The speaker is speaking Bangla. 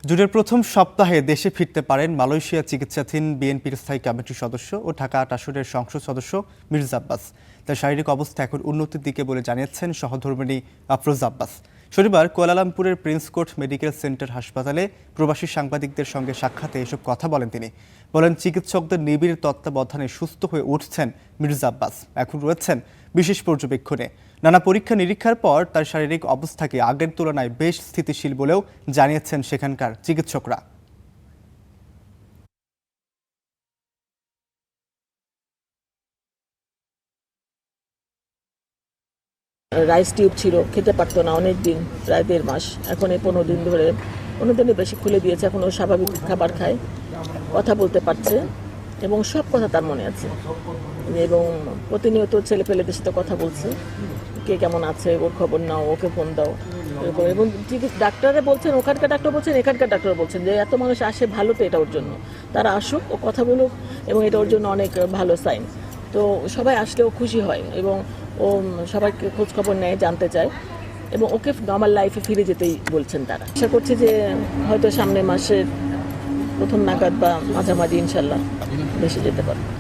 জুনের প্রথম সপ্তাহে দেশে ফিরতে পারেন মালয়েশিয়া চিকিৎসাধীন বিএনপির স্থায়ী কমিটির সদস্য ও ঢাকা ৮ আসনের সংসদ সদস্য মির্জা আব্বাস। তার শারীরিক অবস্থা এখন উন্নতির দিকে বলে জানিয়েছেন সহধর্মিণী আফরোজা আব্বাস। শনিবার কুয়ালালামপুরের প্রিন্স কোর্ট মেডিকেল সেন্টার হাসপাতালে প্রবাসী সাংবাদিকদের সঙ্গে সাক্ষাতে এসব কথা বলেন তিনি। বলেন, চিকিৎসকদের নিবিড় তত্ত্বাবধানে সুস্থ হয়ে উঠছেন মির্জা আব্বাস। এখন রয়েছেন বিশেষ পর্যবেক্ষণে। নানা পরীক্ষা নিরীক্ষার পর তার শারীরিক অবস্থাকে আগের তুলনায় বেশ স্থিতিশীল বলেও জানিয়েছেন সেখানকার চিকিৎসকরা। রাইস টিউব ছিল, খেতে পারতো না অনেক দিন, প্রায় 1.5 মাস। এখন এই 15 দিন ধরে, 15 দিনের বেশি খুলে দিয়েছে। এখন ও স্বাভাবিক খাবার খায়, কথা বলতে পারছে এবং সব কথা তার মনে আছে। এবং প্রতিনিয়ত ছেলে পেলেদের সাথে কথা বলছে, কে কেমন আছে, ওর খবর নাও, ওকে ফোন দাও এরকম। এবং ডাক্তাররা বলছেন, ওখানকার ডাক্তার বলছেন, এখানকার ডাক্তার বলছেন যে এত মানুষ আসে ভালো, তো এটা ওর জন্য, তারা আসুক, ও কথা বলুক, এবং এটা ওর জন্য অনেক ভালো সাইন। তো সবাই আসলেও খুশি হয় এবং ও সবাইকে খোঁজ খবর নেয়, জানতে চায় এবং ওকে নর্মাল লাইফে ফিরে যেতেই বলছেন তারা। আশা করছি যে হয়তো সামনের মাসের প্রথম নাগাদ বা মাঝামাঝি ইনশাল্লাহ দেশে যেতে পারবে।